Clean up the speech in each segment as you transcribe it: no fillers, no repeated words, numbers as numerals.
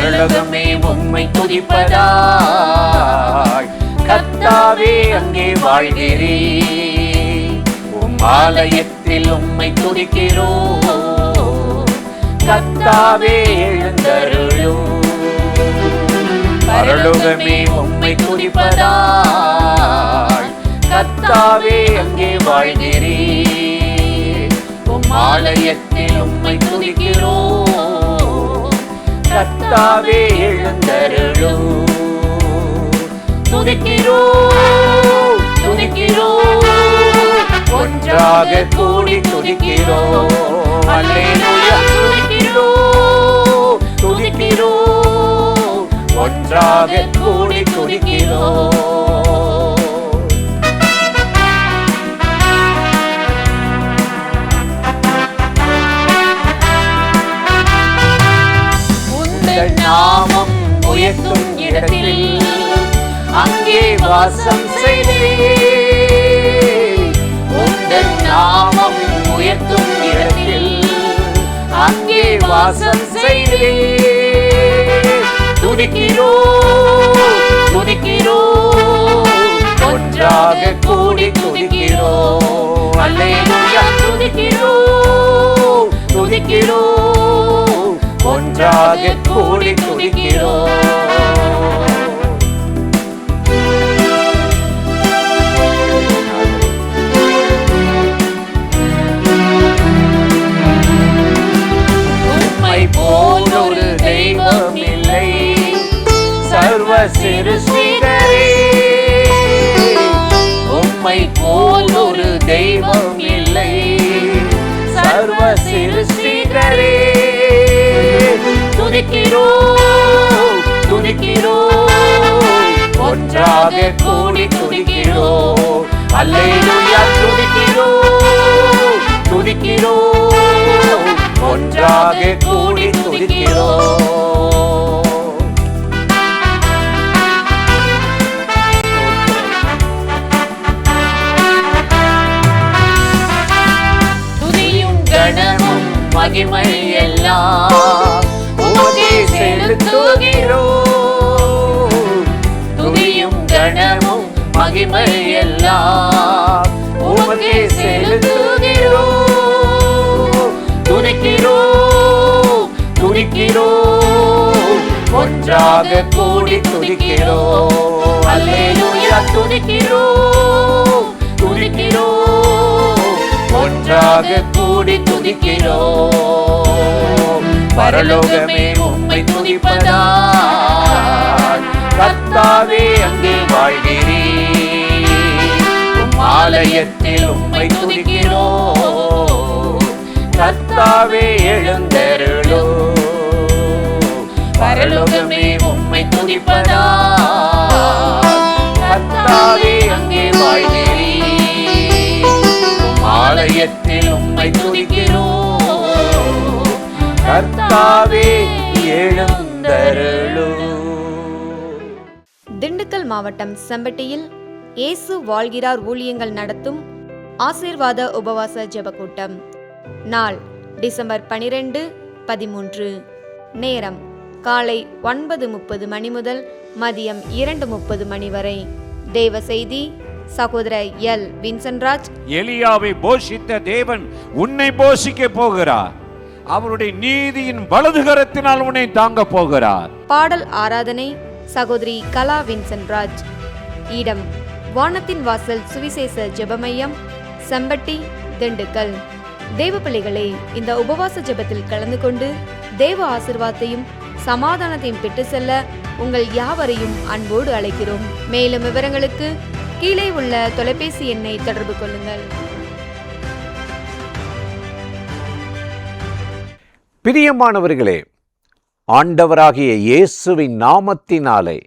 பரலோகமே உம்மை துதிப்பதாய், கர்த்தாவே அங்கே வாழ்கிறீர். உம் ஆலயத்தில் உம்மை துதிக்கிறோம், கர்த்தாவே எழுந்தருளும். பரலோகமே உம்மை துதிப்பதாய், கர்த்தாவே அங்கே வாழ்கிறீர். உம் ஆலயத்தில் உம்மை துதிக்கிறோம், கர்த்தாவே எழுந்தருளும். துதிக்கிறோம் துதிக்கிறோம், ஒன்றாக கூடி துதிக்கிறோம். அல்லேலூயா துதிக்கிறோம் துதிக்கிறோம், ஒன்றாக கூடி துதிக்கிறோம். உந்தன் நாமம் உயர்த்தும் இடத்தில் அங்கே வாசம் செய்தீர். உந்தன் நாமம் உயர்த்தும் இடத்தில் அங்கே வாசம் செய்தீர். துதிக்கிறோம் துதிக்கிறோம், ஒன்றாக கூடி துதிக்கிறோம். அல்லேலூயா துதிக்கிறோம் துதிக்கிறோம், ஒன்றாக கூடி துதிக்கிறோம். போல் ஒரு தெய்வம் இல்லை சர்வ சிருஷ்டிகரே, உம்மை போல் ஒரு தெய்வம் இல்லை சர்வ சிருஷ்டிகரே. துதிக்கிறோம் துதிக்கிறோம், ஒன்றாக கூடி துதிக்கிறோம். அல்லேலூயா துதிக்கிறோம் துதிக்கிறோம், ஒன்றாக கூடி துதிக்கிறோம். துதியும் கணமும் மகிமை எல்லாம் உமக்கே செலுத்துகிறோம். துதியும் கணமும் மகிமை எல்லாம் உமக்கே செலுத்துகிறோம். துதிக்கிறோம் துதிக்கிறோம், ஒன்றாக கூடி துதிக்கிறோம். அல்லேலூயா துதிக்கிறோம் துதிக்கிறோம், ஒன்றாக கூடி துதிக்கிறோம். பரலோகமே உம்மை துதிப்பதாய், கர்த்தாவே அங்கே வாழ்கிறீர். உம் ஆலயத்தில் உம்மை துதிக்கிறோம், கர்த்தாவே எழுந்தருளும். பரலோகமே உம்மை துதிப்பதாய், கர்த்தாவே அங்கே வாழ்கிறீர். உம் ஆலயத்தில் உம்மை துதிக்கிறோம், கர்த்தாவே எழுந்தருளும். திண்டுக்கல் மாவட்டம் செம்பட்டியில் இயேசு வாழ்கிறார் ஊழியங்கள் நடத்தும் ஆசீர்வாத உபவாச ஜெபக்கூட்டம். நாள் டிசம்பர் 12, 13. நேரம் காலை 9:30 மணி முதல் மதியம் 2:30 மணி வரை. தேவ செய்தி சகோதரர் எல். வின்சென்ட்ராஜ். எலியாவை போஷித்த தேவன் உன்னை போஷிக்க போகிறார். அவருடைய நீதியின் வலதுகரத்தினால் உன்னை தாங்க போகிறார். பாடல் ஆராதனை சகோதரி கலா வின்சென்ட்ராஜ். இடம் வானத்தின் வாசல் சுவிசேஷ ஜெபமையம், செம்பட்டி, திண்டுக்கல். தேவ பிள்ளைகளே, இந்த உபவாச ஜெபத்தில் கலந்து கொண்டு தேவ ஆசீர்வாதத்தையும் சமாதானத்தையும் பெற்று செல்ல உங்கள் யாவரையும் அன்போடு அழைக்கிறோம். மேலும் விவரங்களுக்கு கீழே உள்ள தொலைபேசி எண்ணை தொடர்பு கொள்ளுங்கள். பிரியமானவர்களே, ஆண்டவராகிய இயேசுவின் நாமத்தினாலே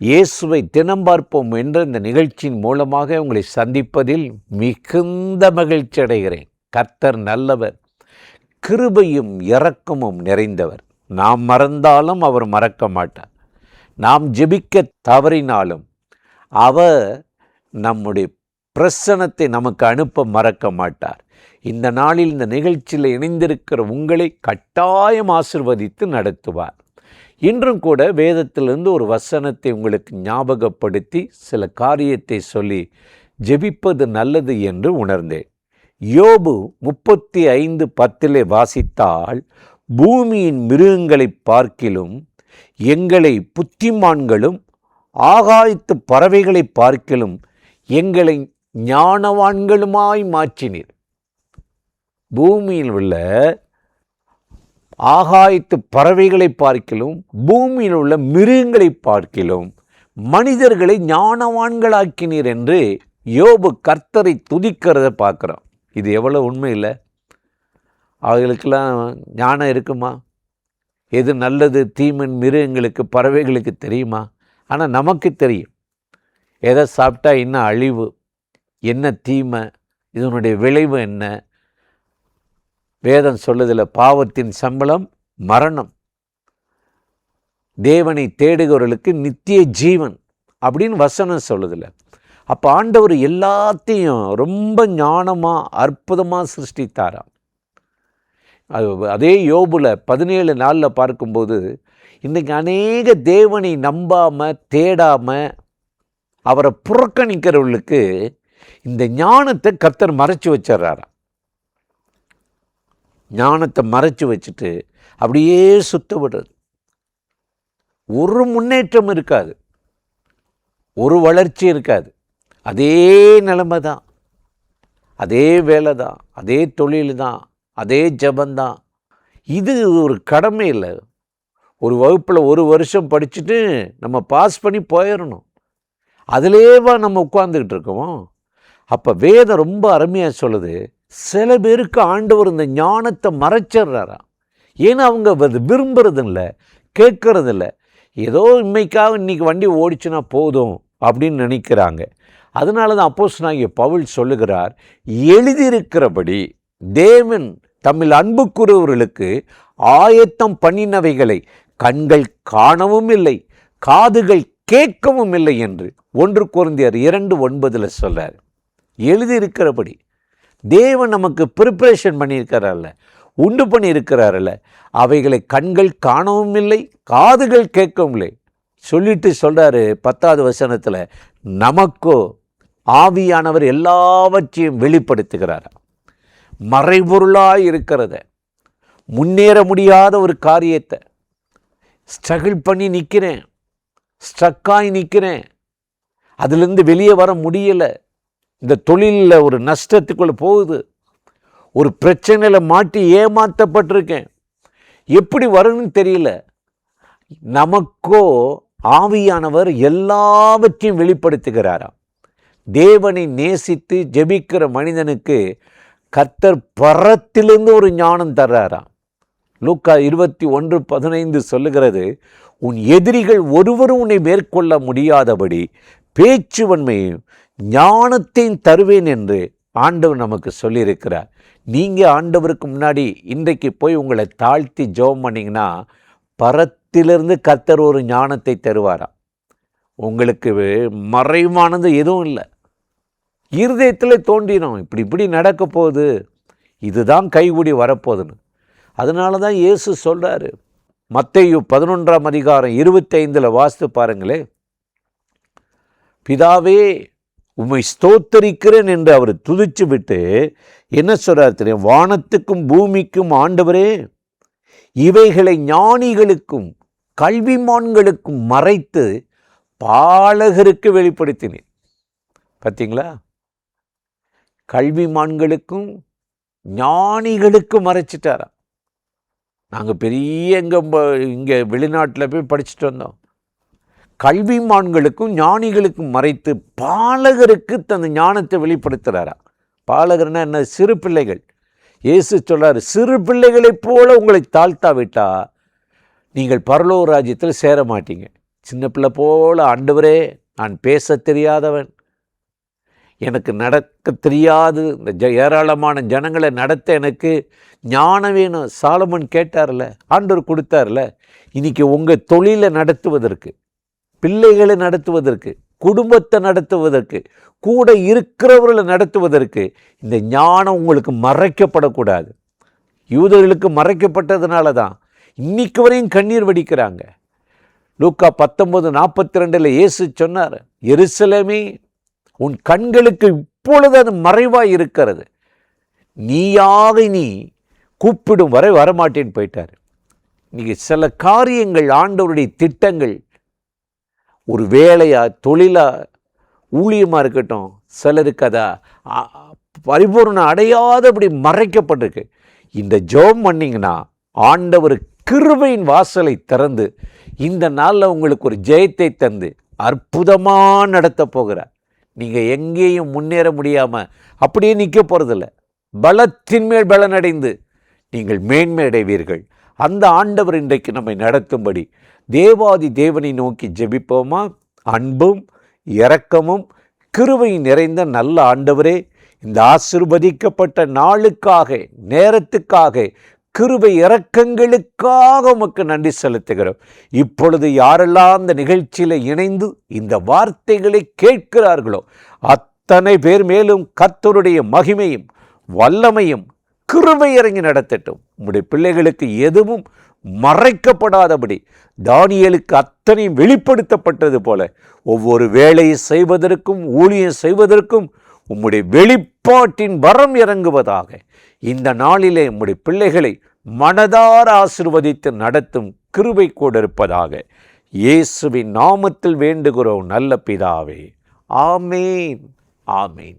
இயேசுவை தினம் பார்ப்போம் என்ற இந்த நிகழ்ச்சியின் மூலமாக உங்களை சந்திப்பதில் மிகுந்த மகிழ்ச்சி அடைகிறேன். கர்த்தர் நல்லவர், கிருபையும் இரக்கமும் நிறைந்தவர். நாம் மறந்தாலும் அவர் மறக்க மாட்டார். நாம் ஜெபிக்க தவறினாலும் அவர் நம்முடைய பிரசனத்தை நமக்கு அனுப்ப மறக்க மாட்டார். இந்த நாளில் இந்த நிகழ்ச்சியில் இணைந்திருக்கிற உங்களை கட்டாயம் ஆசீர்வதித்து நடத்துவார். இன்றும் கூட வேதத்திலிருந்து ஒரு வசனத்தை உங்களுக்கு ஞாபகப்படுத்தி சில காரியத்தை சொல்லி ஜெபிப்பது நல்லது என்று உணர்ந்தேன். யோபு 35:10 வாசித்தால், பூமியின் மிருகங்களை பார்க்கிலும் எங்களை புத்திமான்களும் ஆகாயத்து பறவைகளை பார்க்கிலும் எங்களை ஞானவான்களுமாய் மாற்றினீர். பூமியில் உள்ள ஆகாயத்து பறவைகளை பார்க்கிலும் பூமியில் உள்ள மிருகங்களை பார்க்கிலும் மனிதர்களை ஞானவான்களாக்கினீர் என்று யோபு கர்த்தரை துதிக்கிறத பார்க்குறோம். இது எவ்வளோ உண்மை இல்லை? அவர்களுக்கெல்லாம் ஞானம் இருக்குமா? எது நல்லது தீமன் மிருகங்களுக்கு பறவைகளுக்கு தெரியுமா? ஆனால் நமக்கு தெரியும். எதை சாப்பிட்டா என்ன அழிவு, என்ன தீமை, இதனுடைய விளைவு என்ன. வேதம் சொல்லுதில்ல, பாவத்தின் சம்பளம் மரணம், தேவனை தேடுகிறவர்களுக்கு நித்திய ஜீவன் அப்படின்னு வசனம் சொல்லுதில்ல. அப்போ ஆண்டவர் எல்லாத்தையும் ரொம்ப ஞானமாக அற்புதமாக சிருஷ்டித்தாராம். அதே யோபுல 17:4 பார்க்கும்போது, இன்றைக்கு அநேக தேவனை நம்பாமல் தேடாமல் அவரை புறக்கணிக்கிறவர்களுக்கு இந்த ஞானத்தை கர்த்தர் மறைச்சி வச்சிட்றாராம். ஞானத்தை மறைச்சி வச்சுட்டு அப்படியே சுத்த விடுறது. ஒரு முன்னேற்றம் இருக்காது, ஒரு வளர்ச்சி இருக்காது. அதே நிலைமை தான், அதே வேலை தான், அதே தொழில் தான், அதே ஜபந்தான். இது ஒரு கடமை இல்லை. ஒரு வகுப்பில் ஒரு வருஷம் படிச்சுட்டு நம்ம பாஸ் பண்ணி போயிடணும். அதிலேவா நம்ம உட்கார்ந்துக்கிட்டு இருக்கோம்? அப்போ வேதம் ரொம்ப அருமையாக சொல்லுது, சில பேருக்கு ஆண்டவர் இந்த ஞானத்தை மறைச்சிட்றாரா. ஏன்னா அவங்க விரும்புறதில்ல, கேட்கறதில்ல. ஏதோ இன்மைக்காக இன்றைக்கி வண்டி ஓடிச்சுன்னா போதும் அப்படின்னு நினைக்கிறாங்க. அதனால தான் அப்போஸ்தலனாகிய பவுல் சொல்லுகிறார், எழுதியிருக்கிறபடி தேவன் தம்மில் அன்பு கூறுவர்களுக்கு ஆயத்தம் பண்ணினவைகளை கண்கள் காணவும் இல்லை, காதுகள் கேட்கவும் இல்லை என்று 1 கொரிந்தியர் 2:9 சொல்றார். எழுதியிருக்கிறபடி தேவன் நமக்கு ப்ரிப்பரேஷன் பண்ணியிருக்கிறார்ல, உண்டு பண்ணியிருக்கிறார்ல, அவைகளை கண்கள் காணவும் இல்லை, காதுகள் கேட்கவும் இல்லை சொல்லிட்டு சொல்கிறாரு 10வது வசனத்தில், நமக்கோ ஆவியானவர் எல்லாவற்றையும் வெளிப்படுத்துகிறார். மறைபொருளாய் இருக்கிறத, முன்னேற முடியாத ஒரு காரியத்தை ஸ்ட்ரகிள் பண்ணி நிற்கிறேன், ஸ்ட்ரக்காய் நிற்கிறேன், அதுலேருந்து வெளியே வர முடியலை, இந்த தொழிலில் ஒரு நஷ்டத்துக்குள்ளே போகுது, ஒரு பிரச்சனையில் மாட்டி ஏமாற்றப்பட்டிருக்கேன், எப்படி வரணும்னு தெரியல. நமக்கோ ஆவியானவர் எல்லாவற்றையும் வெளிப்படுத்துகிறாராம். தேவனை நேசித்து ஜெபிக்கிற மனிதனுக்கு கர்த்தர் பரத்திலிருந்து ஒரு ஞானம் தர்றாராம். லூக்கா 21:15 சொல்லுகிறது, உன் எதிரிகள் ஒருவரும் உன்னை மேற்கொள்ள முடியாதபடி பேச்சு வன்மையும் ஞானத்தையும் தருவேன் என்று ஆண்டவர் நமக்கு சொல்லியிருக்கிறார். நீங்கள் ஆண்டவருக்கு முன்னாடி இன்றைக்கு போய் உங்களை தாழ்த்தி ஜெபம் பண்ணிங்கன்னா பரத்திலிருந்து கர்த்தர் ஒரு ஞானத்தை தருவாராம். உங்களுக்கு மறைவானது எதுவும் இல்லை, இருதயத்தில் தோன்றினோம், இப்படி நடக்க போகுது, இதுதான் கைகூடி வரப்போகுதுன்னு. அதனால தான் இயேசு சொல்கிறாரு, மத்தேயு 11:25 வாசித்து பாருங்களே, பிதாவே உம்மை ஸ்தோத்தரிக்கிறேன் என்று அவர் துதிச்சு விட்டு என்ன சொல்றார் தெரியும்? வானத்துக்கும் பூமிக்கும் ஆண்டவரே, இவைகளை ஞானிகளுக்கும் கல்விமான்களுக்கும் மறைத்து பாலகருக்கு வெளிப்படுத்தினேன். பார்த்தீங்களா? கல்விமான்களுக்கும் ஞானிகளுக்கும் மறைச்சிட்டாரா. நாங்கள் பெரிய இங்கே வெளிநாட்டில் போய் படிச்சுட்டு வந்தோம். கல்விமான்களுக்கும் ஞானிகளுக்கும் மறைத்து பாலகருக்கு தன் ஞானத்தை வெளிப்படுத்துகிறாரா. பாலகர்னா என்ன? சிறு பிள்ளைகள். இயேசு சொல்றாரு, சிறு பிள்ளைகளைப் போல உங்களை தாழ்த்தாவிட்டா நீங்கள் பரலோக ராஜ்யத்தில் சேர மாட்டீங்க. சின்ன பிள்ளை போல, ஆண்டவரே நான் பேச தெரியாதவன், எனக்கு நடக்க தெரியாது, இந்த ஏராளமான ஜனங்களை நடத்த எனக்கு ஞானம் வேணும். சாலமன் கேட்டார்ல, ஆண்டவர் கொடுத்தார்ல. இன்னைக்கு உங்கள் தொழிலை நடத்துவதற்கு, பிள்ளைகளை நடத்துவதற்கு, குடும்பத்தை நடத்துவதற்கு, கூட இருக்கிறவர்களை நடத்துவதற்கு இந்த ஞானம் உங்களுக்கு மறைக்கப்படக்கூடாது. யூதர்களுக்கு மறைக்கப்பட்டதுனால தான் இன்னைக்கு வரையும் கண்ணீர் வடிக்கிறாங்க. லூக்கா 19:42 இயேசு சொன்னார், எருசலேமே உன் கண்களுக்கு இப்பொழுது அது மறைவாய் இருக்கிறது, நீயாக நீ கூப்பிடும் வரை வரமாட்டேன்னு போயிட்டார். நீங்க சில காரியங்கள், ஆண்டவருடைய திட்டங்கள், ஒரு வேலையா, தொழிலா, ஊழியமா இருக்கட்டும், சிலருக்கு அதை பரிபூர்ணம் அடையாதபடி மறைக்கப்பட்டிருக்கு. இந்த ஜெபம் பண்ணீங்கன்னா ஆண்டவர் கிருபையின் வாசலை திறந்து இந்த நாளில் உங்களுக்கு ஒரு ஜெயத்தை தந்து அற்புதமாக நடத்த போகிறார். நீங்கள் எங்கேயும் முன்னேற முடியாமல் அப்படியே நிற்க போகிறதில்ல. பலத்தின் மேல் பலனடைந்து நீங்கள் மேன்மை அடைவீர்கள். அந்த ஆண்டவர் இன்றைக்கு நம்மை நடத்தும்படி தேவாதி தேவனை நோக்கி ஜெபிப்போமா? அன்பும் இரக்கமும் கிருபையும் நிறைந்த நல்ல ஆண்டவரே, இந்த ஆசீர்வதிக்கப்பட்ட நாளுக்காக, நேரத்துக்காக, கிருபை இரக்கங்களுக்காக உமக்கு நன்றி செலுத்துகிறோம். இப்பொழுது யாரெல்லாம் இந்த நிகழ்ச்சியில் இணைந்து இந்த வார்த்தைகளை கேட்கிறார்களோ அத்தனை பேர் மேலும் கர்த்தருடைய மகிமையும் வல்லமையும் கிருபை இறங்கி நடத்தட்டும். உம்முடைய பிள்ளைகளுக்கு எதுவும் மறைக்கப்படாதபடி தானியேலுக்கு அத்தனையும் வெளிப்படுத்தப்பட்டது போல ஒவ்வொரு வேலையை செய்வதற்கும் ஊழியம் செய்வதற்கும் உம்முடைய வெளிப்பாட்டின் வரம் இறங்குவதாக. இந்த நாளிலே உம்முடைய பிள்ளைகளை மனதார ஆசீர்வதித்து நடத்தும் கிருபை கூட இருப்பதாக. இயேசுவின் நாமத்தில் வேண்டுகிறோம் நல்ல பிதாவே. ஆமேன், ஆமேன்.